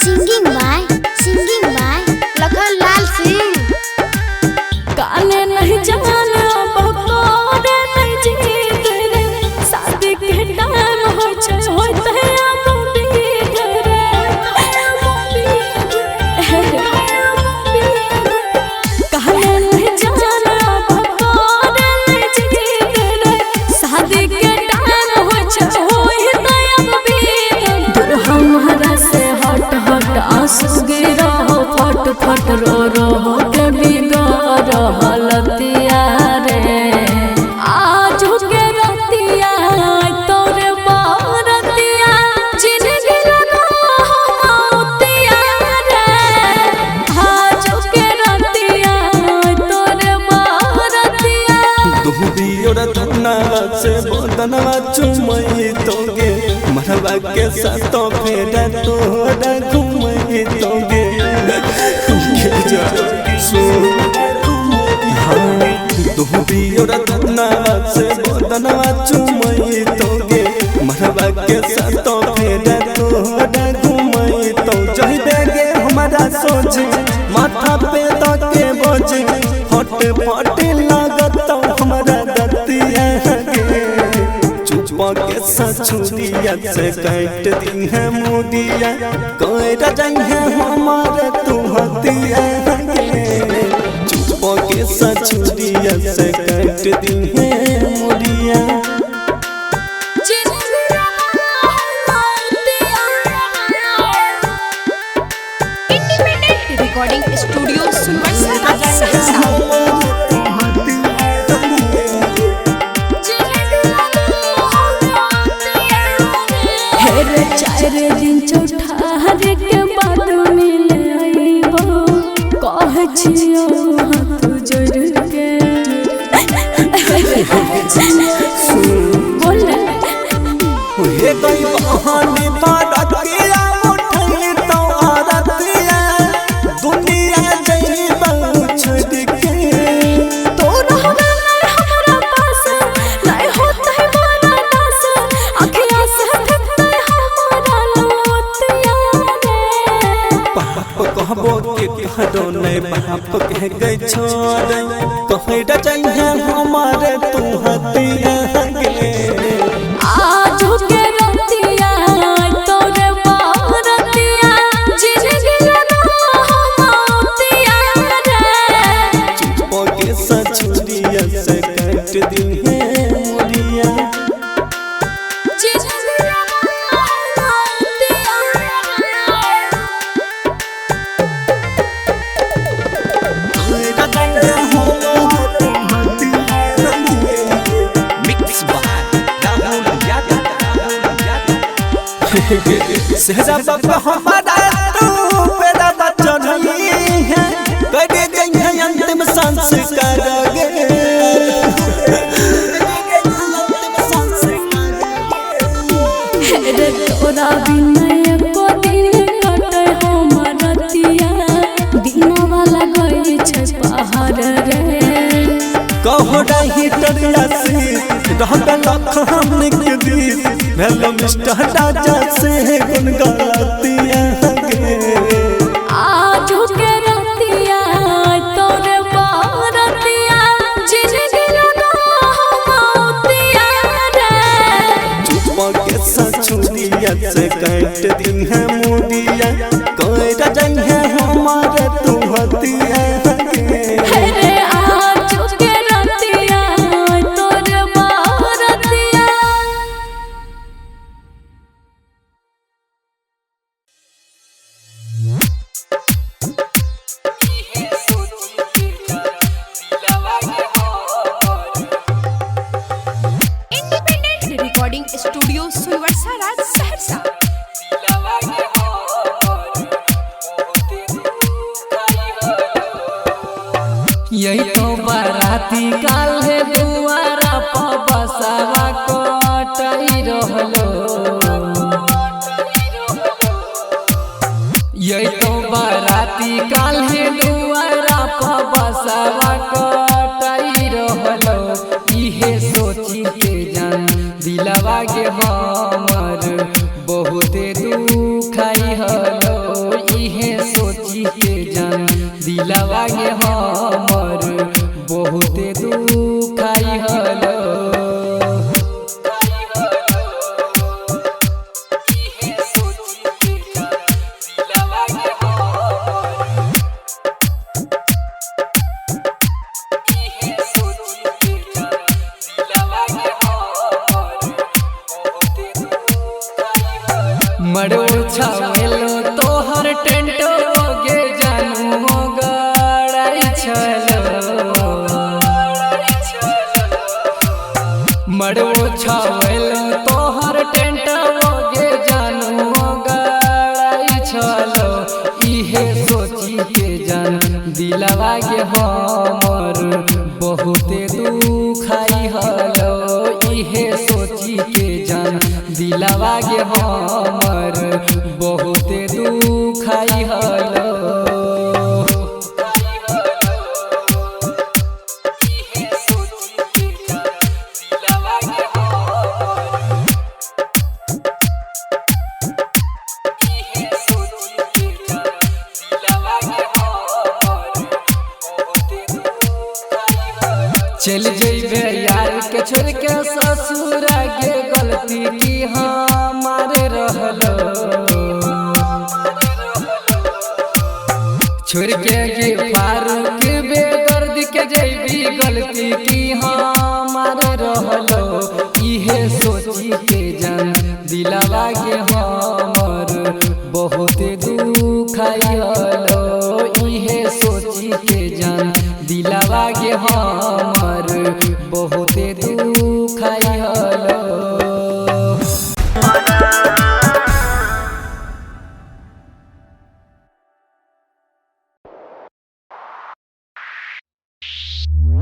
Singing by Lakhan Lal Singh. गाने नहीं जाना बकोरे नहीं जीत रे, शादी के टाइम हो छै होते अब बीत रे। गाने नहीं जाना बकोरे नहीं जीत रे, शादी के टाइम हो छै होते अब बीत रे। दूर हमारा से हट हट आंसू गिरा फट फट रो रो के बिगड़ हलतिया रे। आज के रतिया तोरे बारतिया जिंदगी लगा होतिया रे। आज के रतिया तोरे बारतिया दुबियोर धना से बदनवा चुमई तोगे मरवा के साथ फेरा तोड़ा घुमई तोगे दुबियोर धना से बदनवा चुमई तोगे मरवा के साथ फेरा तोड़ा घुमई तो जही देगे हमारा सोच माथा पे तके बोझ फट फट लागत हमारा दतिया गे। चुपा के सछुरिया से काट दी है मुदिया कोयरा जाई है हमारे तू हतिया गे। चुपा के सछुरिया से काट दी है मुदिया independent recording studio Sunwarsa Saharsa. चार दिन चौठार के बाद मिले आइबो कह छियो हाथ जोड़ के। बोल हे गई बहाने बारतिया उठल तो आरतिया दुनिया जई बहु छोड़ के। तो रहना हमारा पास नहीं होता है माना दास, अखियां से थकता है हमारा लौटिया रे। बाप कहबो के कहरो नहीं बाप कह गई छोड़ कहे रजैया हमारे तू हतिया गे। आज के रतिया तोरे बारतिया जिंदगी लगा होतिया रे। चुपो के सछुरिया से काट दी है मुरिया जिंदगी लगा होतिया सहजा बाबा हमारा तू पेरा बच्चा नहीं है करे गई है अंतिम संस्कार गे। रे तोरा बिना को दिन कटे हमर रतिया, दिना वाला गई छै पहाड़ रे। कहो रही टरिया से रहत लख हमने के दिस भेलो मिस्टर राजा से गुन गलतिया गे। आज के रतिया तोरे बारतिया जिंदगी लगा होतिया रे। चुपा के सछुरिया से काट दी है मुदिया कोयरा जाई है हमारे तू हतिया गे। रे आज के रतिया तोरे बारतिया। Independent recording studio Sunwarsa Saharsa. यही तो बाराती काल है दुआरा पर बसावा कटई रहलो। यही तो बाराती काल है दुआरा पर बसावा कटई रहलो। इहे छवेलो तोहर टेंट गे जानू गड़ाई छलो मड़ो छवेलो तोहर टेंट गे जानू गड़ाई छलो इहे सोची के जान दिलवा के हमर बहुते दुखाई हलो इहे सोची के जान दिलवा के हमर बहुते दुखाई हलो चल जइबे यार के छोड़ के ससुर के गलती की हमारे रहलो छोड़ के फारूक बेदर्द के जइबी गलती की हमारे रहलो इहे सोची के जान दिलवा के हमर बहुते दुखाई हलो इहे सोची के जान दिलवा के हमर बहुते दुखाई hello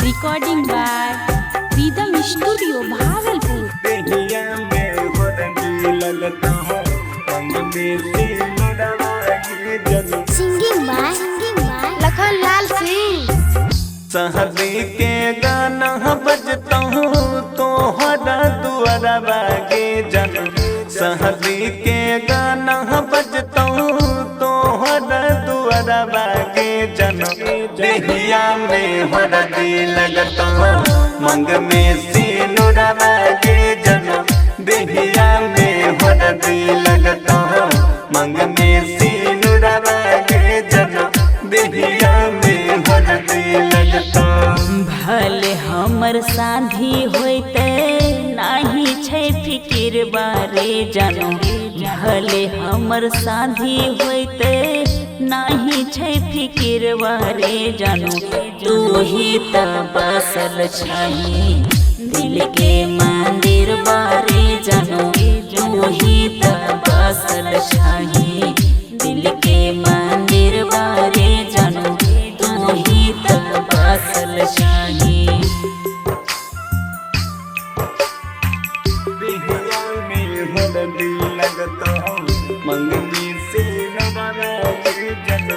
recording by rhythm studio Bhagalpur. Singing by Lakhan Lal Singh. सहदी के गाना बजता हूँ तोहरा दुआरा बागे जन सहदी के गाना बजता हूँ तोहरा दुआरा बागे जन देहिया में हरदी लगता हूँ मंग में सिनुरा बागे जन देहिया में हरदी लगता हूँ मंग में सिनुरा बागे जन देहिया में हरदी लगता भले हमर साधी होते नाही छै फिकिर बारे जानो भले हमर साधी होते नाही छै फिकिर बारे जानो तू ही त बसल छही दिल के मंदिर बारे जानो तू ही त बसल छही दिल के मंदिर बारे जानो तू ही त बसल छही देहिया में हरदी लगता हूँ मंगनी से नवारे जन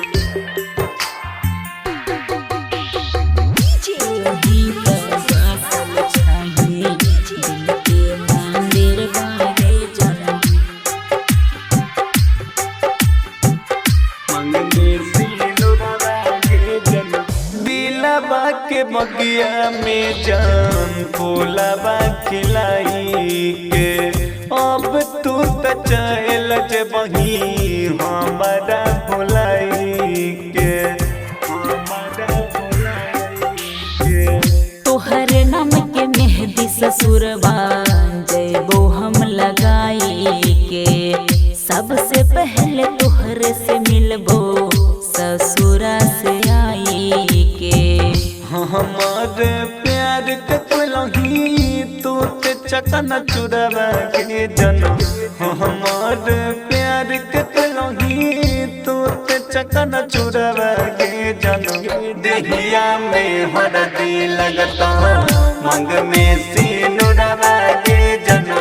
के बगिया में जान फूलबा खिलाई के अब तू त चल जबही हमारा भुलाई के तोहर नाम के मेहंदी ससुरबा जैबो हम लगाई के सबसे पहले तोहर से मिलबो ससुरा से आई के हमार प्यार के कोलही तू ते चकन चुरावा के जन हमार प्यार के कोलही तू ते चकन चुरावा के जन देहिया में हरदी लगता मंग में सिनुरवा के जन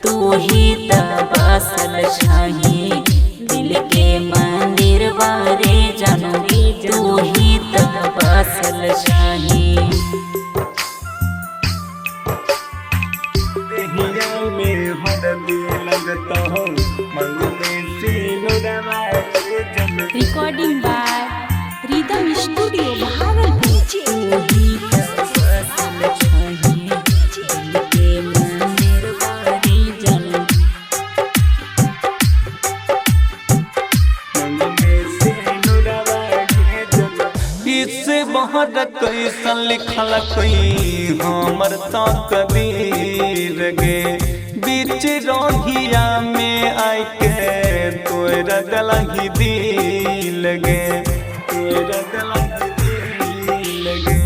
तू ही त बसल छही दिल के मंदिर बारे जानो तू ही त बसल छही देहिया में हरदी लगता हूँ मंग में सिनुरवा के जन recording by rhythm studio Bhagalpur तू ही त बसल छही दिल के मंदिर बारे जानो इससे बहुत कैसन लिखल कोई हमर तो कबीर गे बीच रोहिया में आके तोरा गलही दिल गे तोरा गलही दिल गे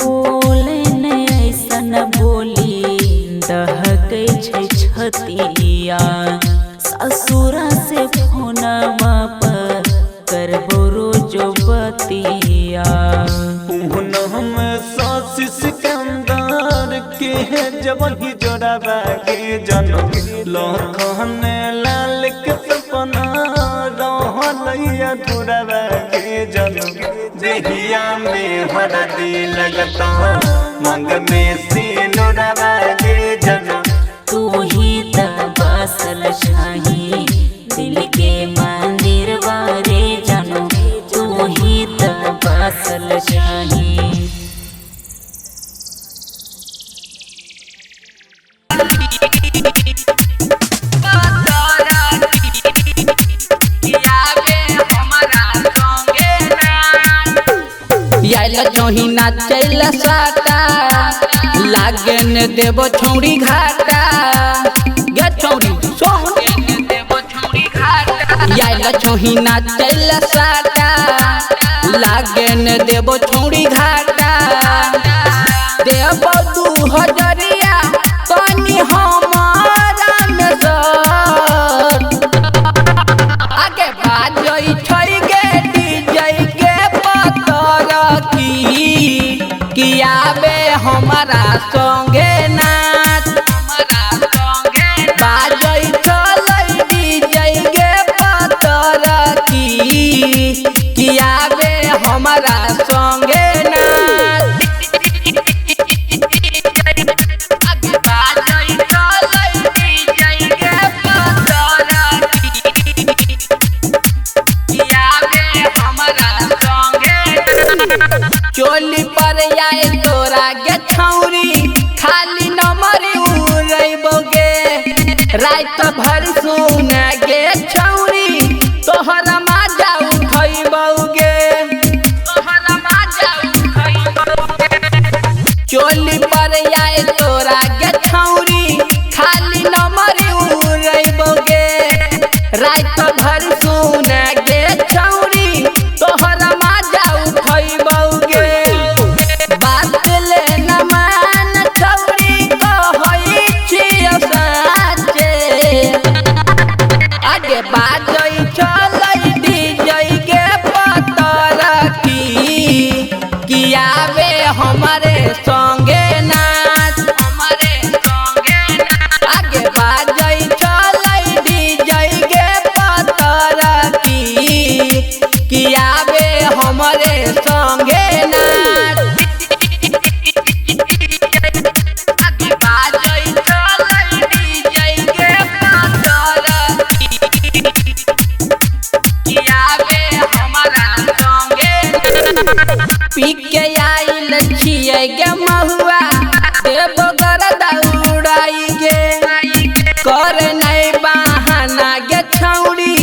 बोले ने ऐसन बोली दहकै छै छतिया ससुरा से फोनवा पर करबो रोजो बतिया हम सासी सिकंदर के जब ही जोड़ाबा के जनम लखन लाल के सपना रहलैया धुराबा के जनम देहिया में हरदी लगता मंग में सिनुरबा के जनम तू ही त बसल छही दिल के मंदिर बारे जानो तू ही त बसल छही चोही ना चल साटा लागे न देव छौड़ी घाटा गे छौड़ी याइल चोही ना चल साटा लागे न देव छौड़ी घाटा देव 2000 पानी हमारा में सर आगे बाजई छै गे डीजे के पतर की आबे हमारा संगे नाच बाजई चलै डीजे के पतर की आबे हमारा संगे नाच चोली पर आए तोरा गे छौरी खाली नंबर उड़ैबोगे रात भर सुना गे छौरी तोहरा मजा उठैबोगे चोली पर आए तोरा गे छौरी खाली नंबर उड़ैबोगे रात भर सुना गे छौरी तोहरा मजा उठैबोगे बात ले न मान छौरी कहै छियै साचे आगे बाजै चलै डीजे के पतर की आबे हमारे संगे नाच आगे बाजै चलै डीजे के पतर की आबे हमारे संगे नाच पी के आइल छियै गे महुआ देव गरदा उड़ाई गे कर नहीं बहाना गे छौड़ी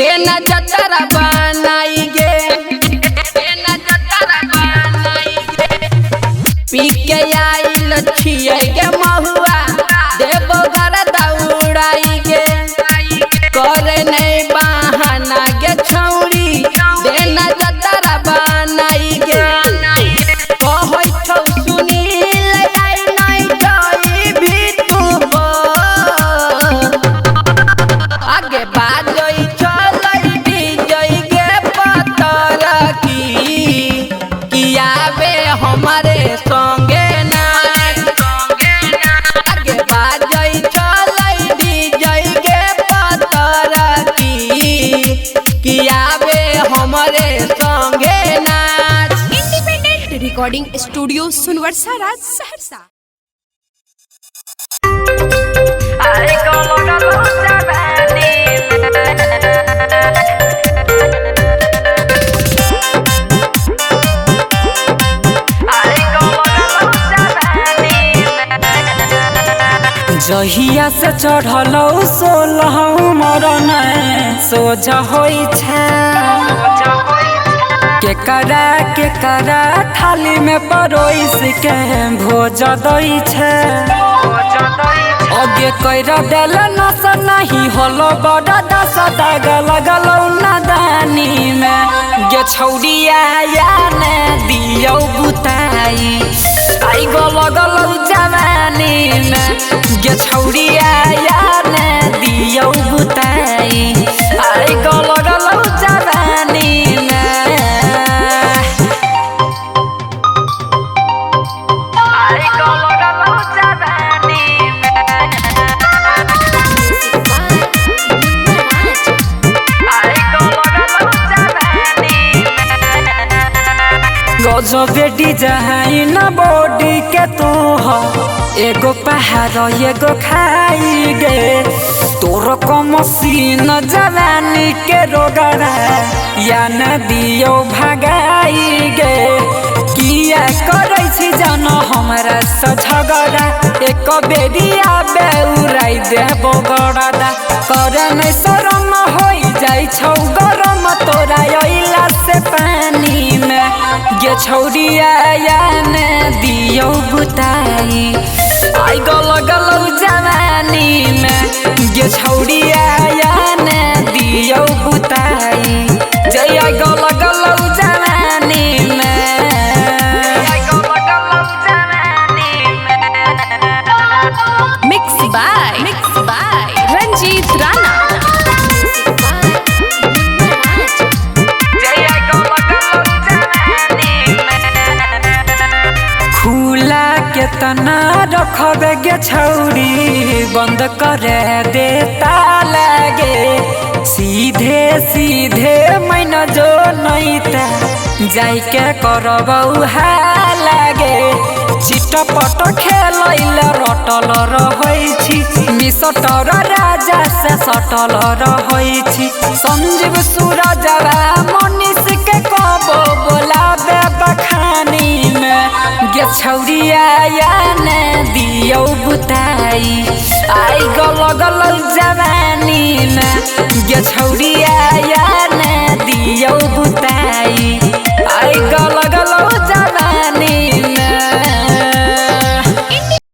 देना जतरा बनाई गे पी के आइल छियै गे महुआ देव गरदा उड़ाई गे कर नहीं बहाना गे छौड़ी देना जतरा बनाई गे कहै छौ सुनील आई नहीं जाई भी तू आगे बाजै चलै डीजे के पतर की आबे हमारे संगे नाच आगे बाजै चलै डीजे के पतर की आबे हमारे संगे नाच इंडिपेंडेंट रिकॉर्डिंग स्टूडियो सुनवर्सा राज सहरसा। जहिया से चढ़लौ 16 मरन सोझ होइ छै केकरा थाली में परोइस के भोज दै छै आगे कैरा देल नस नहीं होलो बड़ा दस दाग लगल नादानी में गे छौड़िया या ने दियो बुताई आई गो लगल जवानी में गे छौड़िया या ने दियो बुताई आई गो लगल जवानी में आई गो लगल जवानी गजबे डिजाइन बॉडी के तो एगो पहाड़ एगो खाई गे तोर को मसीन जवानी के रोगरा या न दियो भगाई गे किया करै छी जान हमरा से झगड़ा एक बेरिया बेउराई देबो गड़दा करे नै शरम होई जाई छौ गरम तोरा अइला से पानी में गे छौड़िया या ने दियो बुताई आई गल गलौ जवानी में गे छौड़िया या ने दियो बुताई जय आई गल गलौ जवानी में मिक्स बाय रंजीत राणा। खुला के तना रखबे गे छौरी बंद करे देता लगे सीधे सीधे मैन जो नैता जाई के करबौ लागे चिटपट खेलैल रटल रहै छी निसटर राजा से सटल रहै छी संजीव सूरजवा मनीष के कबो बोलाबे बखानी में गे छौड़िया या ने दियो बुताई आई गल गल जवानी में गे छौड़िया